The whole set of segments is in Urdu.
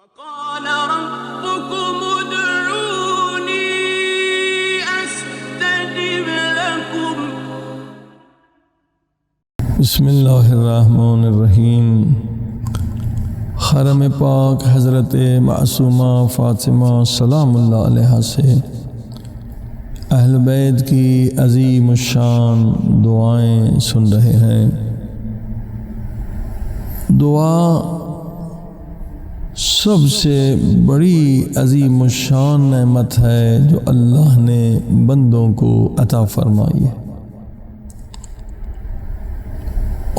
قال ربكم ادعوني استجب لكم بسم اللہ الرحمن الرحیم۔ حرم پاک حضرت معصومہ فاطمہ سلام اللہ علیہا سے اہل بیت کی عظیم الشان دعائیں سن رہے ہیں۔ دعا سب سے بڑی عظیم الشان نعمت ہے جو اللہ نے بندوں کو عطا فرمائی ہے،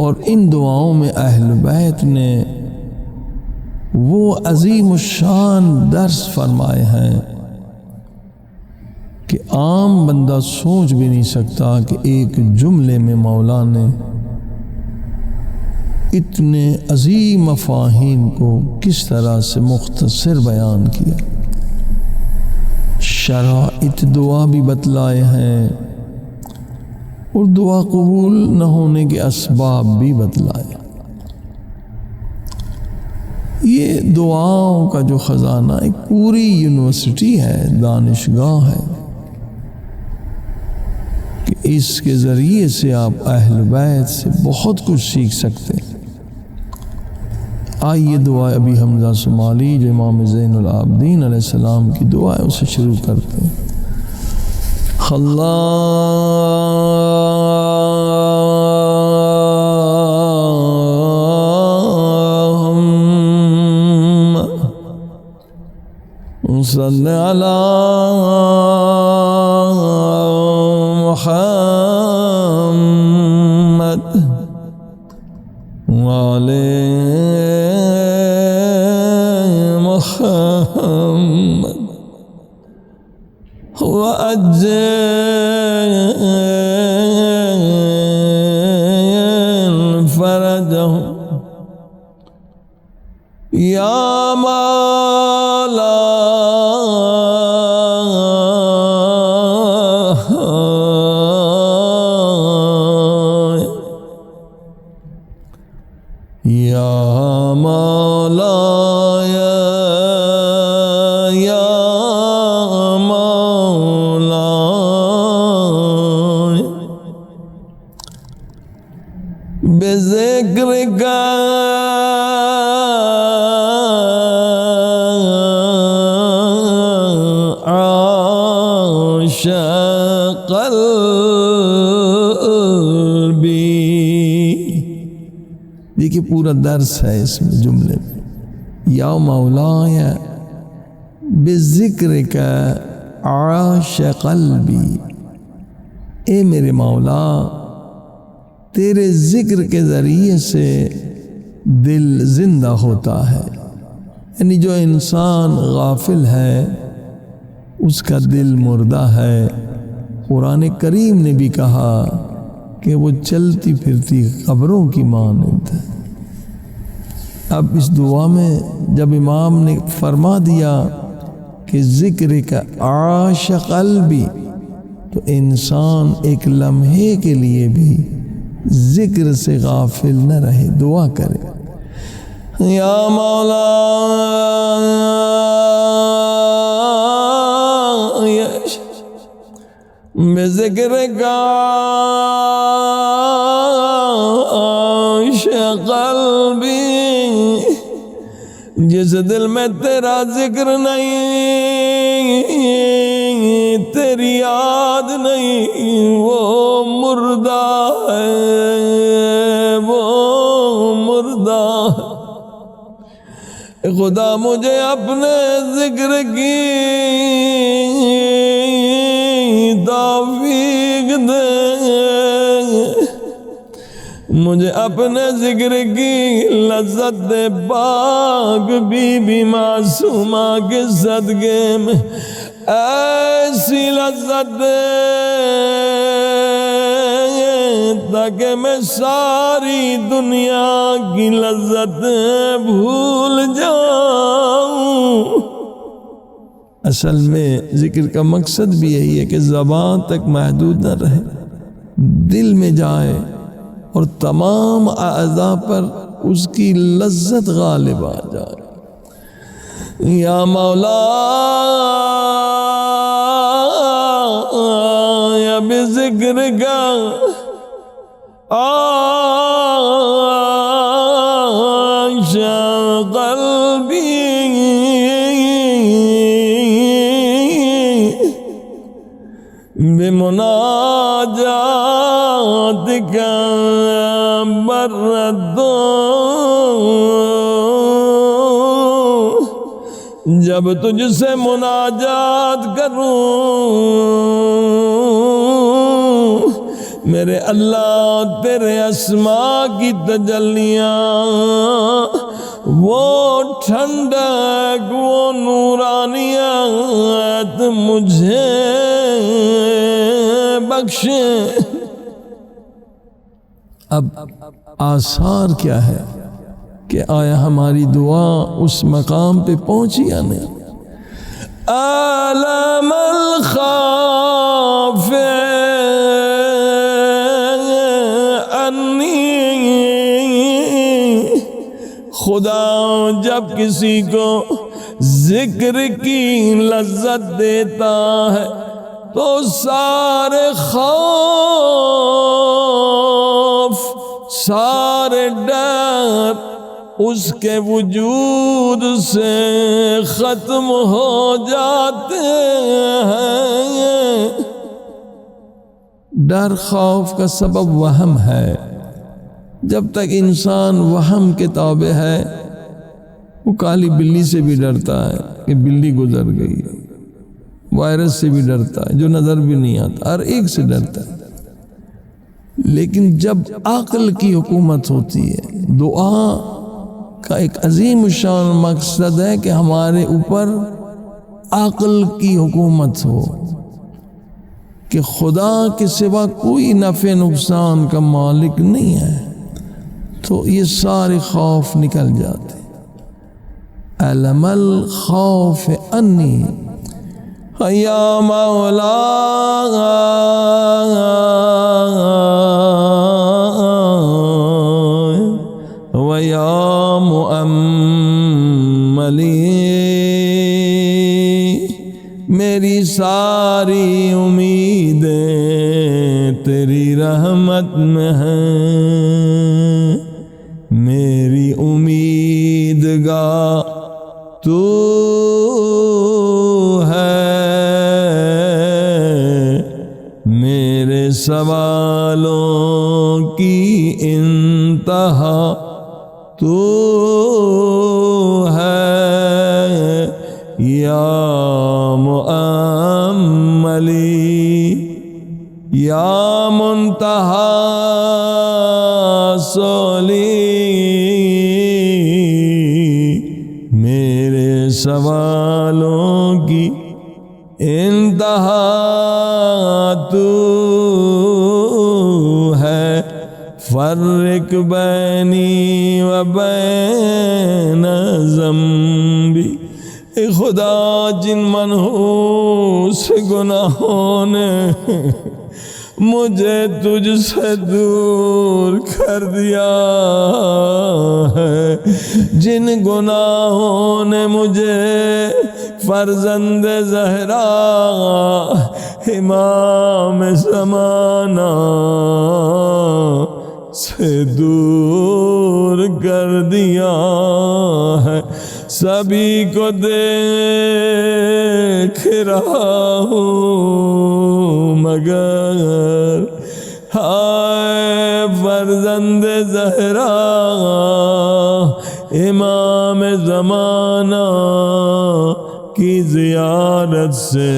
اور ان دعاؤں میں اہل بیت نے وہ عظیم الشان درس فرمائے ہیں کہ عام بندہ سوچ بھی نہیں سکتا کہ ایک جملے میں مولا نے اتنے عظیم مفاہیم کو کس طرح سے مختصر بیان کیا۔ شرائط دعا بھی بتلائے ہیں اور دعا قبول نہ ہونے کے اسباب بھی بتلائے۔ یہ دعاؤں کا جو خزانہ ایک پوری یونیورسٹی ہے، دانشگاہ ہے، کہ اس کے ذریعے سے آپ اہل بیت سے بہت کچھ سیکھ سکتے ہیں۔ آئیے دعا ابی حمزہ صومالی جو امام زین العابدین علیہ السلام کی دعا ہے اسے شروع کرتے ہیں۔ اللہم صلی علی محمد وعلی محمد وعجل فرجهم یا مولا یا مولا بذکر کا عاش قلبی۔ دیکھیے پورا درس ہے اس میں جملے میں، یا مولا یا بذکر کا عاش قلبی، اے میرے مولا تیرے ذکر کے ذریعے سے دل زندہ ہوتا ہے۔ یعنی جو انسان غافل ہے اس کا دل مردہ ہے۔ قرآن کریم نے بھی کہا کہ وہ چلتی پھرتی قبروں کی مانند ہے۔ اب اس دعا میں جب امام نے فرما دیا کہ ذکر کا عاش قلبی، تو انسان ایک لمحے کے لیے بھی ذکر سے غافل نہ رہے، دعا کرے یا مولا بذکر کا عاش قلبی، جس دل میں تیرا ذکر نہیں، تیری یاد نہیں، وہ مردہ ہے، وہ مردہ ہے۔ خدا مجھے اپنے ذکر کی توفیق دے، مجھے اپنے ذکر کی لذت دے، پاک بی بی معصومہ کے صدقے میں ایسی لذت دے تاکہ میں ساری دنیا کی لذت بھول جاؤں۔ اصل میں ذکر کا مقصد بھی یہی ہے کہ زبان تک محدود نہ رہے، دل میں جائے اور تمام اعضاء پر اس کی لذت غالب آ جائے۔ یا مولا یا بذکر کا عاش قلبی بمناجاتک برد جب تجھ سے مناجات کروں میرے اللہ تیرے اسماء کی تجلیاں وہ ٹھنڈک وہ نورانیت مجھے بخشے۔ اب آثار کیا ہے کہ آیا ہماری دعا اس مقام پہ پہنچی یا نہیں؟ عالم الخوف انی، خدا جب کسی کو ذکر کی لذت دیتا ہے تو سارے خوف سارے ڈر اس کے وجود سے ختم ہو جاتے ہیں۔ ڈر خوف کا سبب وہم ہے، جب تک انسان وہم کے تابع ہے وہ کالی بلی سے بھی ڈرتا ہے کہ بلی گزر گئی، وائرس سے بھی ڈرتا ہے جو نظر بھی نہیں آتا، ہر ایک سے ڈرتا ہے۔ لیکن جب عقل کی حکومت ہوتی ہے، دعا کا ایک عظیم شان مقصد ہے کہ ہمارے اوپر عقل کی حکومت ہو کہ خدا کے سوا کوئی نفع نقصان کا مالک نہیں ہے، تو یہ سارے خوف نکل جاتے۔ علم الخوف انی یا مولا و یا مؤملی، میری ساری امیدیں تیری رحمت میں ہیں، میری امیدگاہ تو ہے، میرے سوالوں کی انتہا تو ہے، یا مؤملی یا منتہا سولی، میرے سوالوں کی انتہا تو ہے، فرق بینی و بین ذنبی، اے خدا جن منحوس گناہوں نے مجھے تجھ سے دور کر دیا ہے، جن گناہوں نے مجھے فرزند زہرا امام زمانہ سے دور کر دیا ہے، سبھی کو دیکھ رہا ہوں مگر ہائے فرزند زہرا امام زمانہ کی زیارت سے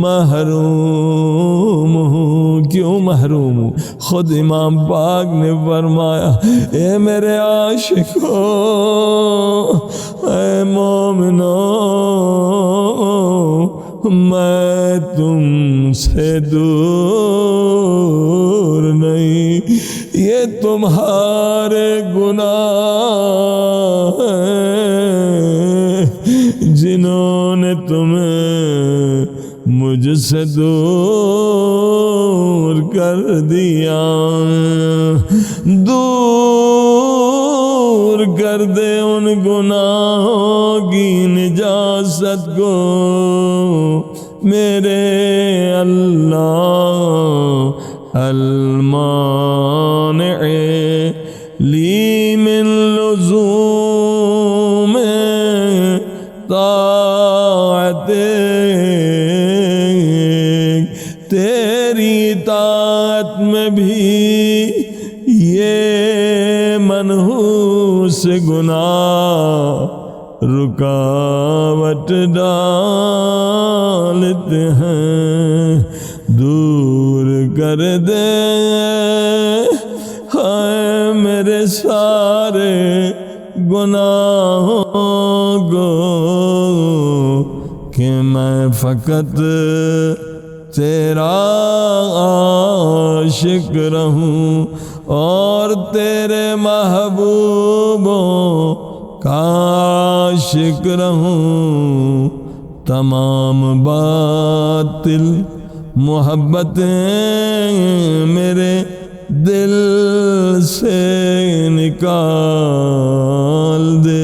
محروم ہوں۔ کیوں محروم ہوں؟ خود امام پاک نے فرمایا، اے میرے عاشقو، اے مومنو، میں تم سے دور نہیں، یہ تمہارے گناہ ہیں جنہوں نے تمہیں مجھ سے دور کر دیا، دور کر دے ان گناہوں کی نجاست کو میرے اللہ المانع لی من لزوم طاعتک، تیری طاعت میں بھی یہ منحوس گناہ رکاوٹ ڈالتے ہیں، دور کر دے ہائے میرے سارے گناہوں کو کہ میں فقط تیرا عاشق رہوں اور تیرے محبوبوں کا عاشق رہوں، تمام باطل محبتیں میرے دل سے نکال دے۔